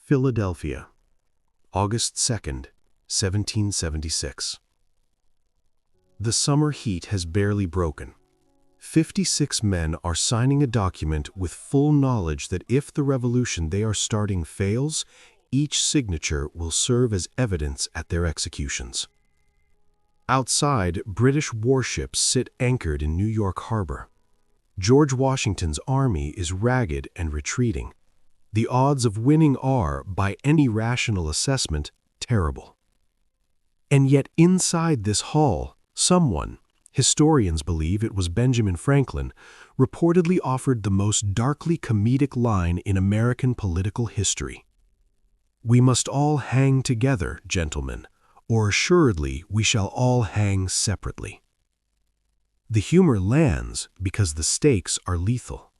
Philadelphia, August 2nd, 1776. The summer heat has barely broken. 56 men are signing a document with full knowledge that if the revolution they are starting fails, each signature will serve as evidence at their executions. Outside, British warships sit anchored in New York Harbor. George Washington's army is ragged and retreating. The odds of winning are, by any rational assessment, terrible. And yet inside this hall, someone, historians believe it was Benjamin Franklin, reportedly offered the most darkly comedic line in American political history. "We must all hang together, gentlemen, or assuredly we shall all hang separately." The humor lands because the stakes are lethal.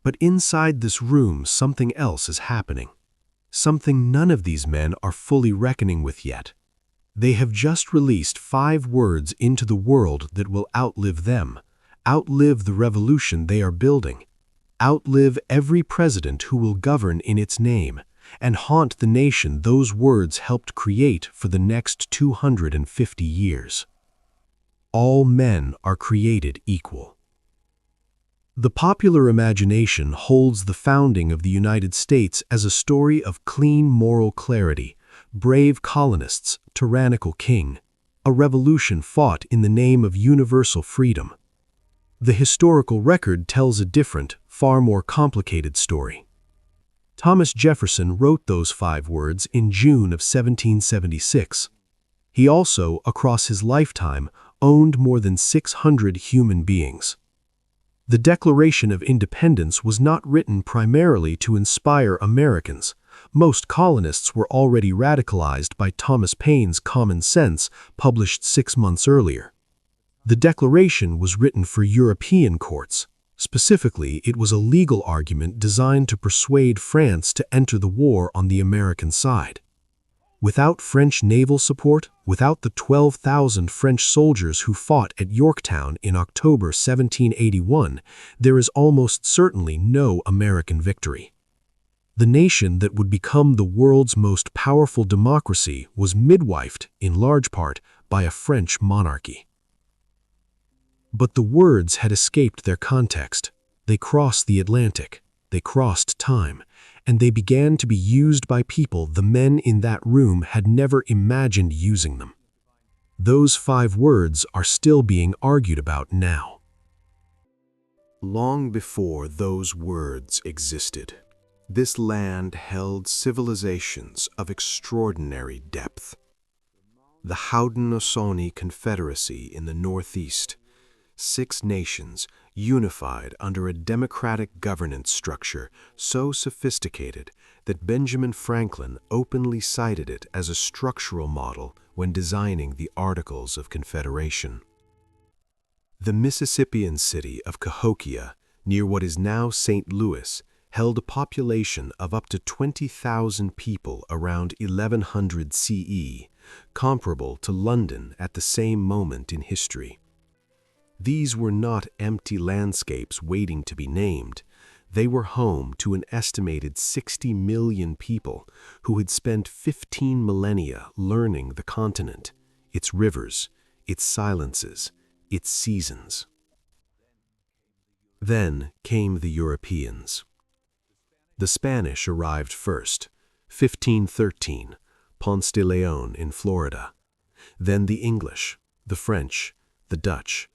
But inside this room something else is happening. Something none of these men are fully reckoning with yet. They have just released 5 words into the world that will outlive them, outlive the revolution they are building, outlive every president who will govern in its name, and haunt the nation those words helped create for the next 250 years. All men are created equal. The popular imagination holds the founding of the United States as a story of clean moral clarity, brave colonists, tyrannical king, a revolution fought in the name of universal freedom. The historical record tells a different, far more complicated story. Thomas Jefferson wrote those 5 words in June of 1776. He also, across his lifetime, owned more than 600 human beings. The Declaration of Independence was not written primarily to inspire Americans. Most colonists were already radicalized by Thomas Paine's Common Sense, published 6 months earlier. The Declaration was written for European courts. Specifically, it was a legal argument designed to persuade France to enter the war on the American side. Without French naval support, without the 12,000 French soldiers who fought at Yorktown in October 1781, there is almost certainly no American victory. The nation that would become the world's most powerful democracy was midwifed, in large part, by a French monarchy. But the words had escaped their context. They crossed the Atlantic, they crossed time, and they began to be used by people the men in that room had never imagined using them. Those 5 words are still being argued about now. Long before those words existed, this land held civilizations of extraordinary depth. The Haudenosaunee Confederacy in the Northeast, 6 nations unified under a democratic governance structure so sophisticated that Benjamin Franklin openly cited it as a structural model when designing the Articles of Confederation. The Mississippian city of Cahokia, near what is now St. Louis, held a population of up to 20,000 people around 1100 CE, comparable to London at the same moment in history. These were not empty landscapes waiting to be named. They were home to an estimated 60 million people who had spent 15 millennia learning the continent, its rivers, its silences, its seasons. Then came the Europeans. The Spanish arrived first, 1513, Ponce de Leon in Florida. Then the English, the French, the Dutch.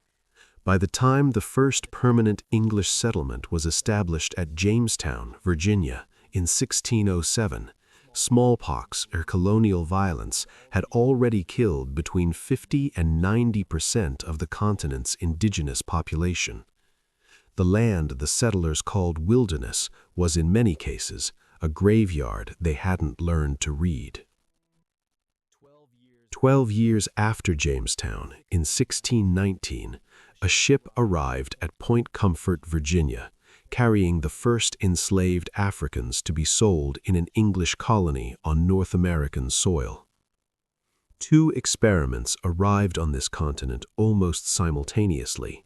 By the time the first permanent English settlement was established at Jamestown, Virginia, in 1607, smallpox or colonial violence had already killed between 50% and 90% of the continent's indigenous population. The land the settlers called wilderness was in many cases a graveyard they hadn't learned to read. 12 years after Jamestown, in 1619, a ship arrived at Point Comfort, Virginia, carrying the first enslaved Africans to be sold in an English colony on North American soil. 2 experiments arrived on this continent almost simultaneously,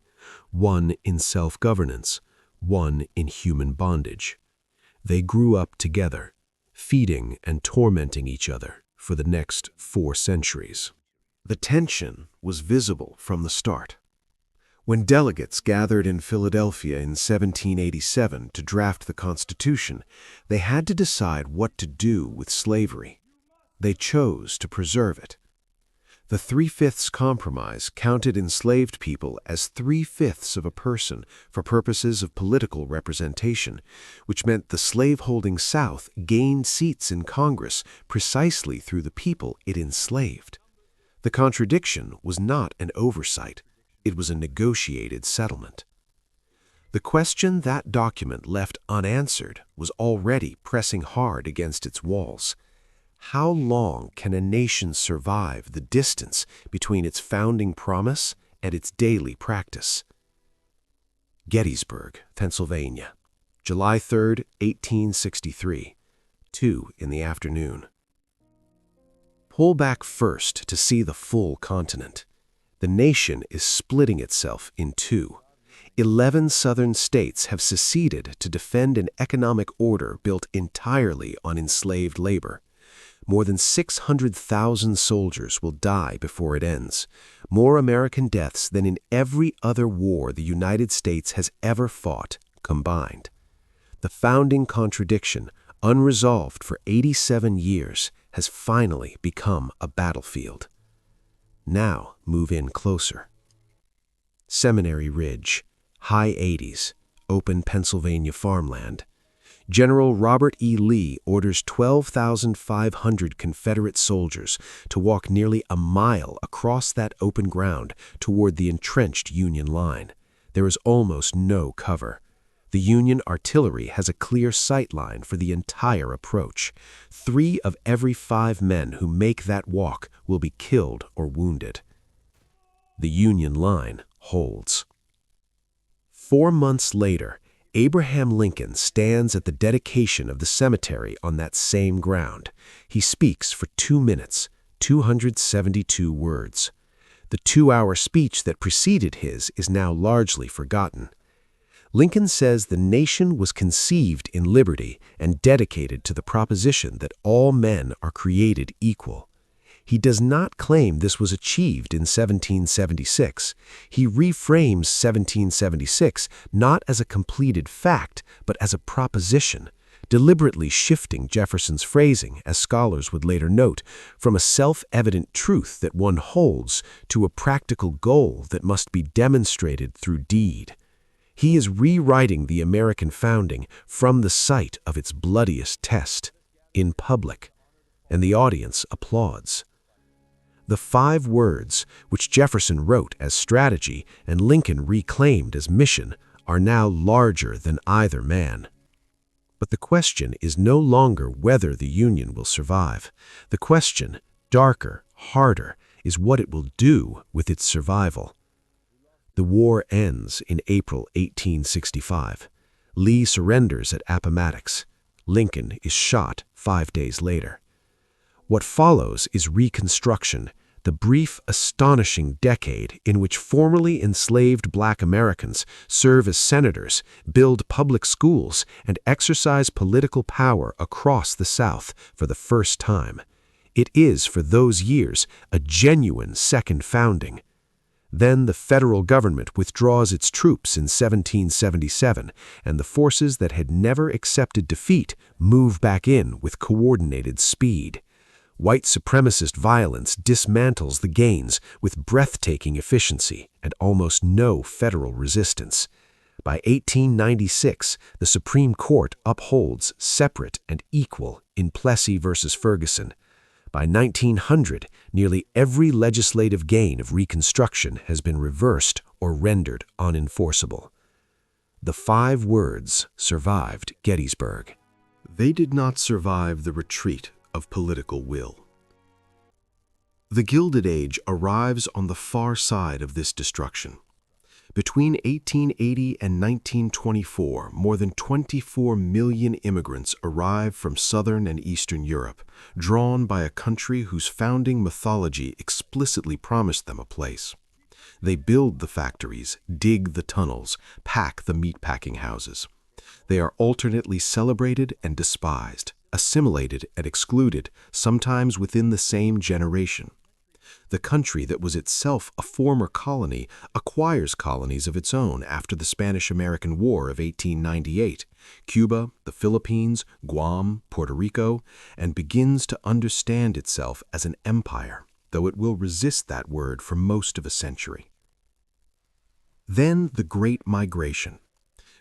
one in self-governance, one in human bondage. They grew up together, feeding and tormenting each other for the next 4 centuries. The tension was visible from the start. When delegates gathered in Philadelphia in 1787 to draft the Constitution, they had to decide what to do with slavery. They chose to preserve it. The 3/5 compromise counted enslaved people as 3/5 of a person for purposes of political representation, which meant the slaveholding South gained seats in Congress precisely through the people it enslaved. The contradiction was not an oversight. It was a negotiated settlement. The question that document left unanswered was already pressing hard against its walls. How long can a nation survive the distance between its founding promise and its daily practice? Gettysburg, Pennsylvania, July 3, 1863, 2 in the afternoon. Pull back first to see the full continent. The nation is splitting itself in two. 11 southern states have seceded to defend an economic order built entirely on enslaved labor. More than 600,000 soldiers will die before it ends, more American deaths than in every other war the United States has ever fought combined. The founding contradiction, unresolved for 87 years, has finally become a battlefield. Now move in closer. Seminary Ridge, high 80s, open Pennsylvania farmland. General Robert E. Lee orders 12,500 Confederate soldiers to walk nearly a mile across that open ground toward the entrenched Union line. There is almost no cover. The Union artillery has a clear sight line for the entire approach. 3 of every 5 men who make that walk will be killed or wounded. The Union line holds. 4 months later, Abraham Lincoln stands at the dedication of the cemetery on that same ground. He speaks for 2 minutes, 272 words. The 2-hour speech that preceded his is now largely forgotten. Lincoln says the nation was conceived in liberty and dedicated to the proposition that all men are created equal. He does not claim this was achieved in 1776. He reframes 1776 not as a completed fact, but as a proposition, deliberately shifting Jefferson's phrasing, as scholars would later note, from a self-evident truth that one holds to a practical goal that must be demonstrated through deed. He is rewriting the American founding from the site of its bloodiest test, in public, and the audience applauds. The 5 words, which Jefferson wrote as strategy and Lincoln reclaimed as mission, are now larger than either man. But the question is no longer whether the Union will survive. The question, darker, harder, is what it will do with its survival. The war ends in April 1865. Lee surrenders at Appomattox. Lincoln is shot 5 days later. What follows is Reconstruction, the brief, astonishing decade in which formerly enslaved Black Americans serve as senators, build public schools, and exercise political power across the South for the first time. It is, for those years, a genuine second founding. Then the federal government withdraws its troops in 1777, and the forces that had never accepted defeat move back in with coordinated speed. White supremacist violence dismantles the gains with breathtaking efficiency and almost no federal resistance. By 1896, the Supreme Court upholds separate and equal in Plessy versus Ferguson. By 1900, nearly every legislative gain of Reconstruction has been reversed or rendered unenforceable. The 5 words survived Gettysburg. They did not survive the retreat of political will. The Gilded Age arrives on the far side of this destruction. Between 1880 and 1924, more than 24 million immigrants arrived from Southern and Eastern Europe, drawn by a country whose founding mythology explicitly promised them a place. They build the factories, dig the tunnels, pack the meatpacking houses. They are alternately celebrated and despised, assimilated and excluded, sometimes within the same generation. The country that was itself a former colony acquires colonies of its own after the Spanish-American War of 1898, Cuba, the Philippines, Guam, Puerto Rico, and begins to understand itself as an empire, though it will resist that word for most of a century. Then the Great Migration.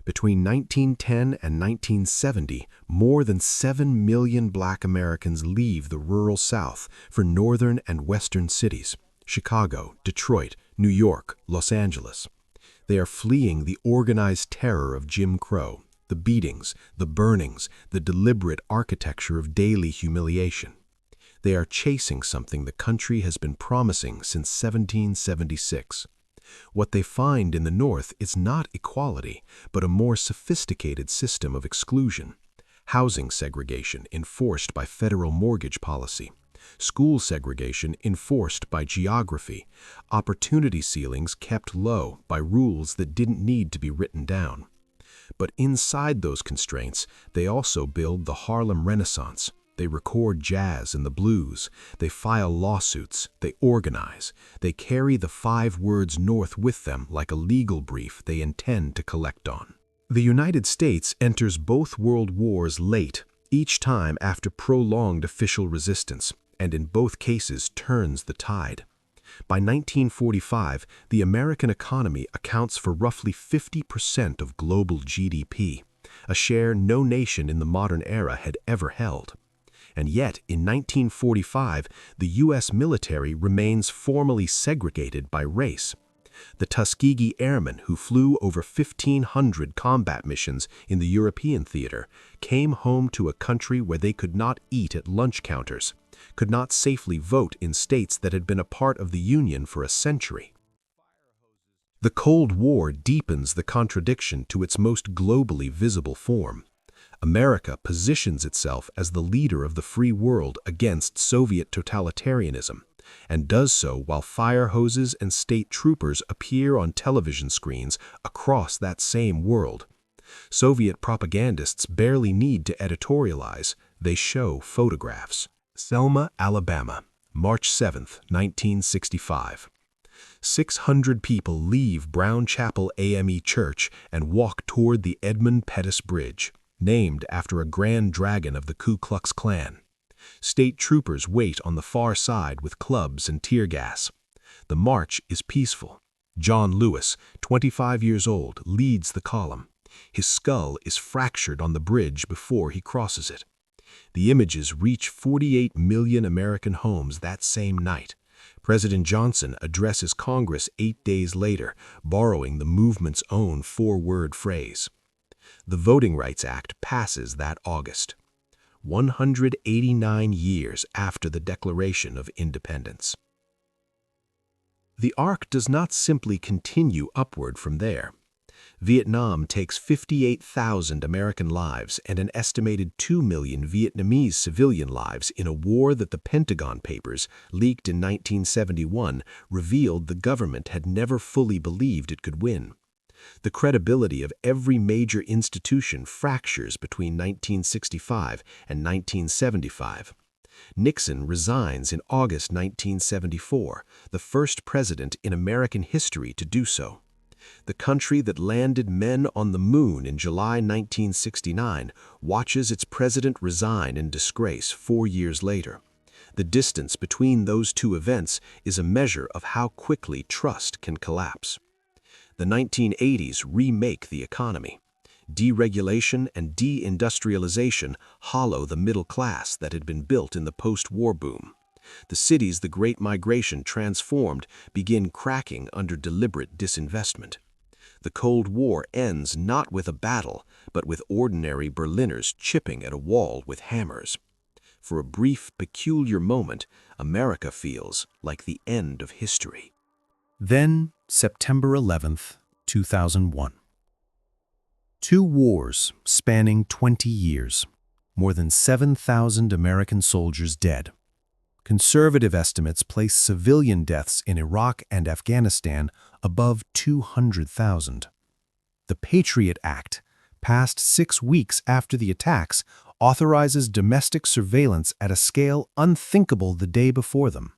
Between 1910 and 1970, more than 7 million Black Americans leave the rural South for northern and western cities, Chicago, Detroit, New York, Los Angeles. They are fleeing the organized terror of Jim Crow, the beatings, the burnings, the deliberate architecture of daily humiliation. They are chasing something the country has been promising since 1776. What they find in the North is not equality, but a more sophisticated system of exclusion. Housing segregation enforced by federal mortgage policy, school segregation enforced by geography, opportunity ceilings kept low by rules that didn't need to be written down. But inside those constraints, they also build the Harlem Renaissance. They record jazz and the blues. They file lawsuits. They organize. They carry the 5 words North with them like a legal brief they intend to collect on. The United States enters both world wars late, each time after prolonged official resistance, and in both cases turns the tide. By 1945, the American economy accounts for roughly 50% of global GDP, a share no nation in the modern era had ever held. And yet, in 1945, the U.S. military remains formally segregated by race. The Tuskegee Airmen, who flew over 1,500 combat missions in the European theater, came home to a country where they could not eat at lunch counters, could not safely vote in states that had been a part of the Union for a century. The Cold War deepens the contradiction to its most globally visible form. America positions itself as the leader of the free world against Soviet totalitarianism, and does so while fire hoses and state troopers appear on television screens across that same world. Soviet propagandists barely need to editorialize, they show photographs. Selma, Alabama, March 7, 1965. 600 people leave Brown Chapel AME Church and walk toward the Edmund Pettus Bridge, named after a grand dragon of the Ku Klux Klan. State troopers wait on the far side with clubs and tear gas. The march is peaceful. John Lewis, 25 years old, leads the column. His skull is fractured on the bridge before he crosses it. The images reach 48 million American homes that same night. President Johnson addresses Congress 8 days later, borrowing the movement's own 4-word phrase. The Voting Rights Act passes that August, 189 years after the Declaration of Independence. The arc does not simply continue upward from there. Vietnam takes 58,000 American lives and an estimated 2 million Vietnamese civilian lives in a war that the Pentagon Papers, leaked in 1971, revealed the government had never fully believed it could win. The credibility of every major institution fractures between 1965 and 1975. Nixon resigns in August 1974, the first president in American history to do so. The country that landed men on the moon in July 1969 watches its president resign in disgrace 4 years later. The distance between those two events is a measure of how quickly trust can collapse. The 1980s remake the economy. Deregulation and deindustrialization hollow the middle class that had been built in the post-war boom. The cities the Great Migration transformed begin cracking under deliberate disinvestment. The Cold War ends not with a battle, but with ordinary Berliners chipping at a wall with hammers. For a brief, peculiar moment, America feels like the end of history. Then, September 11th, 2001. 2 wars spanning 20 years, more than 7,000 American soldiers dead. Conservative estimates place civilian deaths in Iraq and Afghanistan above 200,000. The Patriot Act, passed 6 weeks after the attacks, authorizes domestic surveillance at a scale unthinkable the day before them.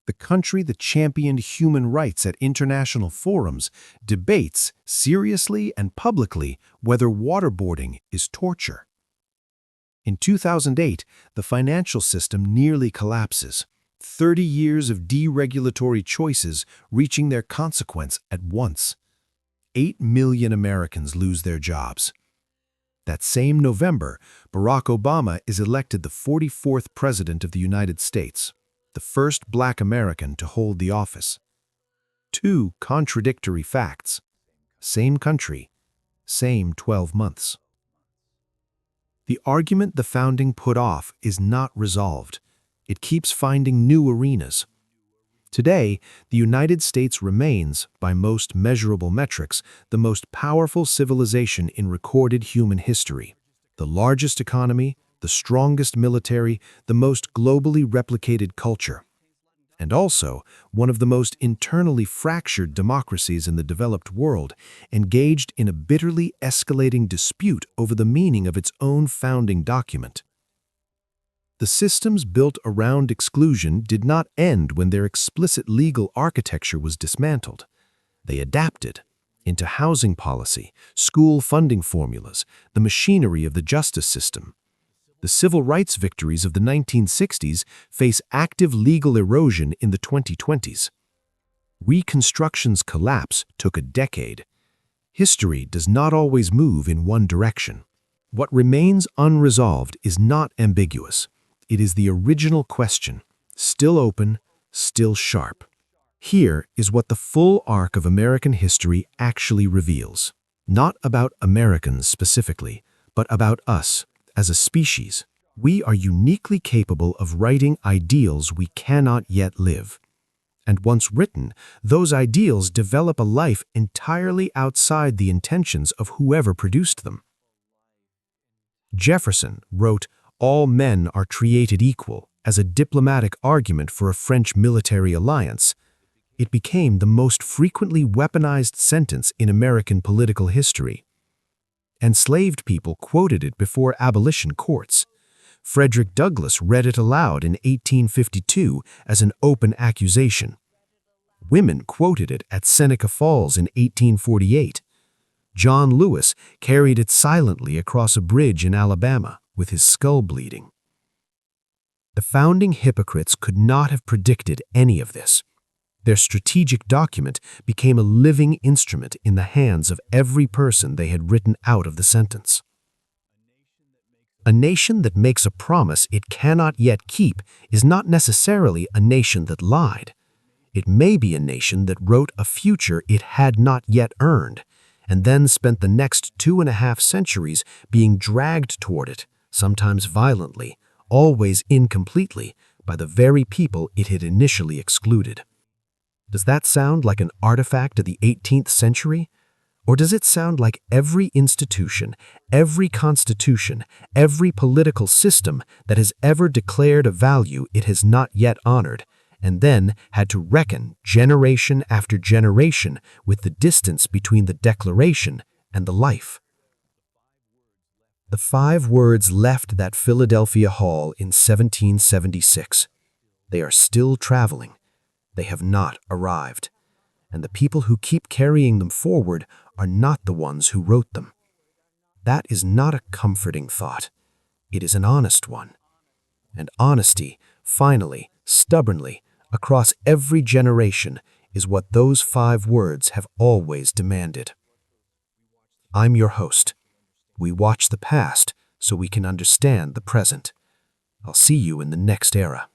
The country that championed human rights at international forums debates seriously and publicly whether waterboarding is torture. In 2008, the financial system nearly collapses, 30 years of deregulatory choices reaching their consequence at once. 8 million Americans lose their jobs. That same November, Barack Obama is elected the 44th President of the United States, the first Black American to hold the office. 2 contradictory facts. Same country, same 12 months. The argument the founding put off is not resolved. It keeps finding new arenas. Today, the United States remains, by most measurable metrics, the most powerful civilization in recorded human history. The largest economy, the strongest military, the most globally replicated culture. And also, one of the most internally fractured democracies in the developed world, engaged in a bitterly escalating dispute over the meaning of its own founding document. The systems built around exclusion did not end when their explicit legal architecture was dismantled. They adapted into housing policy, school funding formulas, the machinery of the justice system. The civil rights victories of the 1960s face active legal erosion in the 2020s. Reconstruction's collapse took a decade. History does not always move in one direction. What remains unresolved is not ambiguous. It is the original question, still open, still sharp. Here is what the full arc of American history actually reveals. Not about Americans specifically, but about us. As a species, we are uniquely capable of writing ideals we cannot yet live. And once written, those ideals develop a life entirely outside the intentions of whoever produced them. Jefferson wrote, "All men are created equal," as a diplomatic argument for a French military alliance. It became the most frequently weaponized sentence in American political history. Enslaved people quoted it before abolition courts. Frederick Douglass read it aloud in 1852 as an open accusation. Women quoted it at Seneca Falls in 1848. John Lewis carried it silently across a bridge in Alabama with his skull bleeding. The founding hypocrites could not have predicted any of this. Their strategic document became a living instrument in the hands of every person they had written out of the sentence. A nation that makes a promise it cannot yet keep is not necessarily a nation that lied. It may be a nation that wrote a future it had not yet earned, and then spent the next 2.5 centuries being dragged toward it, sometimes violently, always incompletely, by the very people it had initially excluded. Does that sound like an artifact of the 18th century? Or does it sound like every institution, every constitution, every political system that has ever declared a value it has not yet honored, and then had to reckon generation after generation with the distance between the declaration and the life? The 5 words left that Philadelphia hall in 1776. They are still traveling. They have not arrived, and the people who keep carrying them forward are not the ones who wrote them. That is not a comforting thought. It is an honest one. And honesty, finally, stubbornly, across every generation, is what those 5 words have always demanded. I'm your host. We watch the past so we can understand the present. I'll see you in the next era.